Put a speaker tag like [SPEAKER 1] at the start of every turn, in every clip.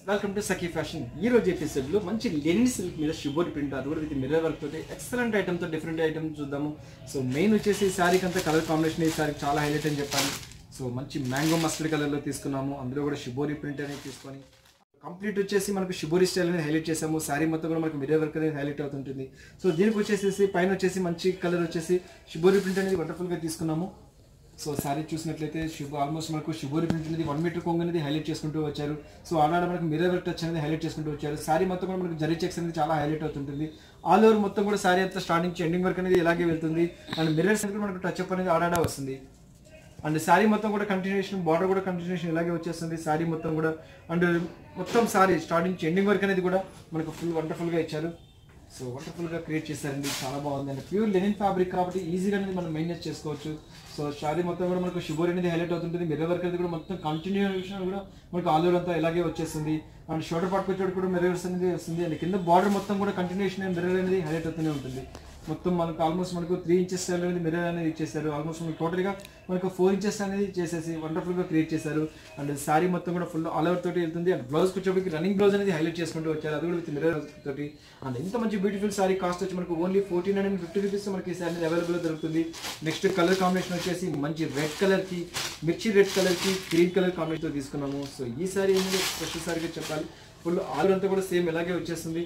[SPEAKER 1] Welcome to Sakhi fashion. ఈ రోజు ఎపిసోడ్లో మంచి లెనిన్ సిల్క్ మీద షిబోరి ప్రింట్ అది కూడా విత్ మిర్రర్ వర్క్ తోటి ఎక్సలెంట్ ఐటమ్తో డిఫరెంట్ ఐటమ్ చూద్దాము. సో మెయిన్ వచ్చేసి ఈ శారీకి అంతా కలర్ కాంబినేషన్ ఈ శారీకి చాలా హైలైట్ అని చెప్పాలి. సో మంచి మ్యాంగో మస్టర్డ్ కలర్లో తీసుకున్నాము, అందులో కూడా షిబోరి ప్రింట్ అనేది తీసుకొని కంప్లీట్ వచ్చేసి మనకు షిబోరి స్టైల్ అనేది హైలైట్ చేసాము. శారీ మొత్తం కూడా మనకు మిర్రర్ వర్క్ అనేది హైలైట్ అవుతుంటుంది. సో దీనికి వచ్చేసి పైన వచ్చేసి మంచి కలర్ వచ్చేసి షిబోరి ప్రింట్ అనేది వండర్ఫుల్గా తీసుకున్నాము. సో శారీ చూసినట్లయితే ఆల్మోస్ట్ మనకు షిబోరి ప్రింట్ అనేది 1 మీటర్ కొంగు అనేది హైలైట్ చేసుకుంటూ వచ్చారు. సో ఆడాడ మనకు మిర్రర్ వర్క్ టచ్ అనేది హైలైట్ చేసుకుంటూ వచ్చారు. శారీ మొత్తం కూడా మనకు జరీ చెక్స్ అనేది చాలా హైలైట్ అవుతుంటుంది. ఆల్ ఓవర్ మొత్తం కూడా శారీ అంతా స్టార్టింగ్ ఎండింగ్ వర్క్ అనేది ఇలాగే వెళ్తుంది. అండ్ మిర్రర్స్ అనేది మనకు టచ్ అప్ అనేది ఆడాడ వస్తుంది. అండ్ శారీ మొత్తం కూడా కంటిన్యూషన్, బార్డర్ కూడా కంటిన్యూషన్ ఇలాగే వచ్చేస్తుంది శారీ మొత్తం కూడా. అండ్ మొత్తం శారీ స్టార్టింగ్ ఎండింగ్ వర్క్ అనేది కూడా మనకు ఫుల్ వండర్ఫుల్గా ఇచ్చారు. సో వండర్ఫుల్గా క్రియేట్ చేశారండి, చాలా బాగుంది. అండ్ ప్యూర్ లెనిన్ ఫ్యాబ్రిక్ కాబట్టి ఈజీగా అనేది మనం మెయింటైన్ చేసుకోవచ్చు. సో శారీ మొత్తం కూడా మనకు షిబోరి అనేది హైలైట్ అవుతుంటుంది. మిర్రర్ వర్క్ అనేది కూడా మొత్తం కంటిన్యూషన్ కూడా మనకు ఆల్ ఓవర్ అంతా ఇలాగే వచ్చేస్తుంది. అండ్ షోల్డర్ పార్ట్ వచ్చేటప్పుడు కూడా మిర్రర్స్ అనేది వస్తుంది. అండ్ కింద బార్డర్ మొత్తం కూడా కంటిన్యూషన్ మిర్రర్ అనేది హైలైట్ అవుతూనే ఉంటుంది. మొత్తం మనకు ఆల్మోస్ట్ మనకు 3 ఇంచెస్ స్టైల్ అనేది మిర్రర్ అనేది ఇచ్చేసారు. ఆల్మోస్ట్ మనకు టోటల్గా మనకు 4 ఇంచెస్ అనేది చేసేసి వండర్ఫుల్గా క్రియేట్ చేశారు. అండ్ శారీ మొత్తం కూడా ఫుల్ ఆల్ ఓవర్ తోటి వెళ్తుంది. అండ్ బ్లౌజ్ వచ్చేప్పటికి రన్నింగ్ బ్లౌజ్ అనేది హైలైట్ చేసుకుంటూ వచ్చారు, అది కూడా విత్ మిర్రర్ తోటి. అండ్ ఇంత మంచి బ్యూటిఫుల్ శారీ కాస్ట్ వచ్చి మనకు ఓన్లీ 1450 రూపీస్ మనకి ఈ శారీ అవైలబుల్ దొరుకుతుంది. నెక్స్ట్ కలర్ కాంబినేషన్ వచ్చేసి మంచి రెడ్ కలర్కి, మిర్చి రెడ్ కలర్కి గ్రీన్ కలర్ కాంబినేషన్తో తీసుకున్నాము. సో ఈ శారీ అనేది స్పెషల్ శారీగా చెప్పాలి. ఫుల్ ఆల్ అంతా కూడా సేమ్ ఇలాగే వచ్చేస్తుంది.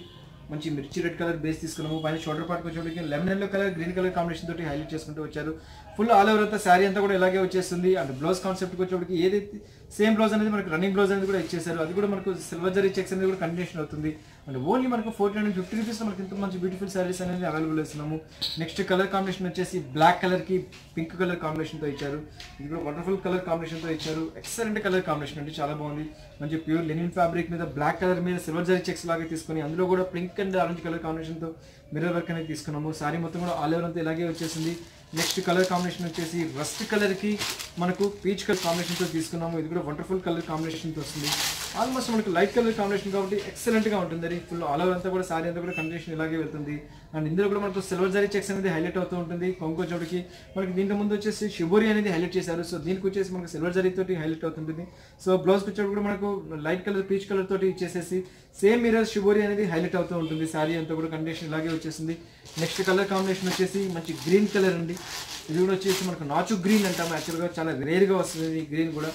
[SPEAKER 1] మంచి మిర్చి రెడ్ కలర్ బేస్ తీసుకున్నాము. పైన షోల్డర్ పార్ట్ వచ్చేప్పటికి lemon yellow colour green colour combination తోటి హైలైట్ చేసుకుంటూ వచ్చారు. ఫుల్ ఆల్ ఓవర్ అంతా శారీ అంతా కూడా ఇలాగే వచ్చేస్తుంది. అండ్ బ్లౌజ్ కాన్సెప్ట్కి వచ్చేప్పటికి ఏదైతే సేమ్ బ్లౌజ్ అనేది మనకు రన్నింగ్ బ్లౌజ్ అనేది కూడా ఇచ్చేసారు, అది కూడా మనకు సిల్వర్ జరీ చెక్స్ అనేది కూడా కంటిన్యూషన్ అవుతుంది. అండ్ ఓన్లీ మనకు 1450 రూపీస్ మనకి ఇంత మంచి బ్యూటిఫుల్ శారీస్ అనేది అవైలబుల్ ఇస్తున్నాము. నెక్స్ట్ కలర్ కాంబినేషన్ వచ్చేసి బ్లాక్ కలర్కి పింక్ కలర్ కాంబినేషన్తో ఇచ్చారు. ఇది కూడా వండర్ఫుల్ కలర్ కాంబినేషన్తో ఇచ్చారు. ఎక్సలెంట్ కలర్ కాంబినేషన్ అంటే చాలా బాగుంది. మంచి ప్యూర్ లెనిన్ ఫ్యాబ్రిక్ మీద బ్లాక్ కలర్ మీద సిల్వర్ జరీ చెక్స్ లాగా తీసుకొని అందులో కూడా పింక్ అండ్ ఆరెంజ్ కలర్ కాంబినేషన్తో మిర్రర్ వర్క్ అనేది తీసుకున్నాము. శారీ మొత్తం కూడా ఆల్ ఓవర్ అంతా ఇలాగే వచ్చేసింది. నెక్స్ట్ కలర్ కాంబినేషన్ వచ్చేసి రస్ట్ కలర్కి మనకు పీచ్ కలర్ కాంబినేషన్తో తీసుకున్నాము. ఇది కూడా వండర్ఫుల్ కలర్ కాంబినేషన్తో వస్తుంది. ఆల్మోస్ట్ మనకు లైట్ కలర్ కాంబినేషన్ కాబట్టి ఎక్సలెంట్గా ఉంటుంది. అది ఫుల్ ఆల్ ఓవర్ అంతా కూడా శారీ అంతా కూడా కంటిన్యూషన్ ఇలాగే వెళ్తుంది. అండ్ ఇందులో కూడా మనకు సిల్వర్ జరీ చెక్స్ అనేది హైలైట్ అవుతూ ఉంటుంది. కొంకో చోటుకి మనకి దీంట్లో ముందు వచ్చేసి షిబోరి అనేది హైలైట్ చేశారు. సో దీనికి వచ్చేసి మనకు సిల్వర్ జరీ తోటి హైలైట్ అవుతుంటుంది. సో బ్లౌజ్కి వచ్చేటప్పుడు కూడా మనకు లైట్ కలర్ పీచ్ కలర్ తోటి ఇచ్చేసేసి సేమ్ మిర్రర్ షిబోరి అనేది హైలైట్ అవుతూ ఉంటుంది. శారీ అంతా కూడా కండిషన్ ఇలాగే వచ్చేసింది. నెక్స్ట్ కలర్ కాంబినేషన్ వచ్చేసి మంచి గ్రీన్ కలర్ అండి. ఇది కూడా వచ్చేసి మనకు నాచు గ్రీన్ అంటాము, యాక్చువల్గా చాలా రేర్గా వస్తుంది ఈ గ్రీన్ కూడా.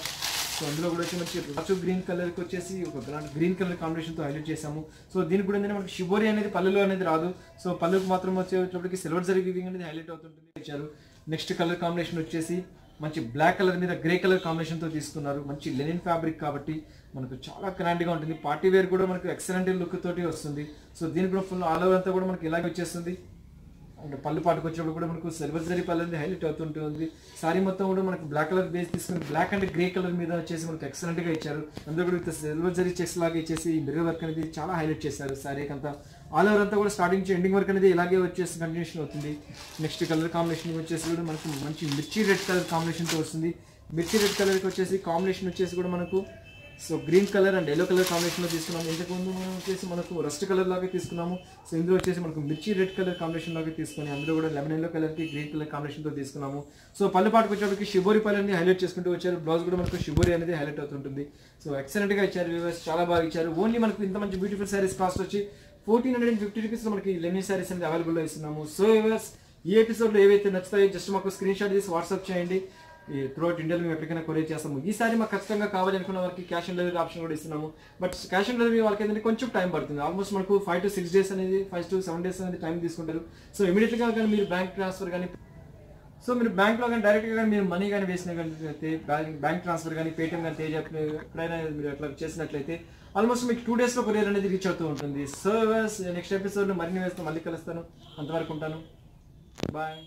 [SPEAKER 1] సో అందులో కూడా వచ్చి మంచి నాచు గ్రీన్ కలర్కి వచ్చేసి ఒక గ్రీన్ కలర్ కాంబినేషన్తో హైలైట్ చేసాము. సో దీనికి కూడా ఏంటంటే మనకి షిబోరి అనేది పళ్ళులో అనేది రాదు. సో పళ్ళుకి మాత్రం వచ్చేటప్పటికి సిల్వర్ జరీ వీవింగ్ అనేది హైలైట్ అవుతుంటుంది ఇచ్చారు. నెక్స్ట్ కలర్ కాంబినేషన్ వచ్చేసి మంచి బ్లాక్ కలర్ మీద గ్రే కలర్ కాంబినేషన్తో తీసుకున్నారు. మంచి లెనిన్ ఫ్యాబ్రిక్ కాబట్టి మనకు చాలా గ్రాండ్గా ఉంటుంది. పార్టీ వేర్ కూడా మనకు ఎక్సలెంట్ లుక్ తోటి వస్తుంది. సో దీనికి కూడా ఫుల్ ఆల్ ఓవర్ అంతా కూడా మనకి ఇలాగే వచ్చేస్తుంది. అండ్ పళ్ళు పాటుకు వచ్చినప్పుడు కూడా మనకు సిల్వర్ జరీ పళ్ళు అనేది హైలైట్ అవుతుంటుంది. శారీ మొత్తం కూడా మనకు బ్లాక్ కలర్ బేస్ తీసుకుని బ్లాక్ అండ్ గ్రే కలర్ మీద వచ్చేసి మనకు ఎక్సలెంట్గా ఇచ్చారు. అందులో కూడా విత్ సిల్వర్ జరీ చెక్స్ లాగా ఇచ్చేసి మిర్రర్ వర్క్ అనేది చాలా హైలైట్ చేశారు. శారీకి అంతా ఆల్ ఓవర్ అంతా కూడా స్టార్టింగ్ నుంచి ఎండింగ్ వర్క్ అనేది ఇలాగే వచ్చేసి కంటిన్యూషన్ అవుతుంది. నెక్స్ట్ కలర్ కాంబినేషన్ వచ్చేసి కూడా మనకు మంచి మిర్చి రెడ్ కలర్ కాంబినేషన్తో వస్తుంది. మిర్చి రెడ్ కలర్కి వచ్చేసి కాంబినేషన్ వచ్చేసి కూడా మనకు so green colour and yellow colour కాంబినేషన్లో తీసుకున్నాము. ఇంతకుముందు మనం వచ్చేసి మనకు రస్ట్ కలర్ లాగా తీసుకున్నాము. సో ఇందులో వచ్చేసి మనకు మిర్చి రెడ్ కలర్ కాంబినేషన్ లాగా తీసుకొని అందులో కూడా లెమన్ ఎల్లో కలర్కి గ్రీన్ కలర్ కాంబినేషన్తో తీసుకున్నాము. సో పళ్ళు పాటుకు వచ్చేటప్పటికి షిబోరి పళ్ళని హైలైట్ చేసుకుంటూ వచ్చారు. బ్లౌజ్ కూడా మనకు షిబోరి అనేది హైలైట్ అవుతుంటుంది. సో ఎక్సలెంట్గా ఇచ్చారు, వ్యూవర్స్ చాలా బాగా ఇచ్చారు. ఓన్లీ మనకు ఇంత మంచి బ్యూటిఫుల్ శారీస్ కాస్ట్ వచ్చి 1450 రూపీస్ మనకి లెనిన్ శారీస్ అనేది అవైలబుల్లో ఇస్తున్నాము. సో వ్యూవర్స్ ఈ ఎపిసోడ్లో ఏవైతే నచ్చుతాయో జస్ట్ మాకు స్క్రీన్ షాట్ తీసి వాట్సాప్ చేయండి. ఈ త్రూఅవుట్ ఇండియాలో మేము ఎప్పటికైనా కొరియర్ చేస్తాము. ఈసారి మాకు ఖచ్చితంగా కావాలి అనుకున్న వారికి క్యాష్ ఆన్ డెలివరీ ఆప్షన్ కూడా ఇస్తున్నాము. బట్ క్యాష్ ఆన్ డెలివరీ వాళ్ళకి ఏంటంటే కొంచెం టైం పడుతుంది. ఆల్మోస్ట్ మనకు 5 to 6 డేస్ అనేది 5 to 7 డేస్ అనేది టైం తీసుకుంటారు. సో ఇమీడియట్గా కానీ మీరు బ్యాంక్ ట్రాన్స్ఫర్ కానీ మీరు బ్యాంక్లో కానీ డైరెక్ట్గా కానీ మీరు మనీ కానీ వేసినట్లయితే బ్యాంక్ ట్రాన్స్ఫర్ కానీ పేటిఎం కానీ తేజ్ ఎప్పుడైనా మీరు అట్లా చేసినట్లయితే ఆల్మోస్ట్ మీకు 2 డేస్లో కొరియర్ అనేది రీచ్ అవుతూ ఉంటుంది. సో నెక్స్ట్ ఎపిసోడ్లో మరిన్ని వేస్తాను, మళ్ళీ కలుస్తాను. అంతవరకు ఉంటాను. బాయ్.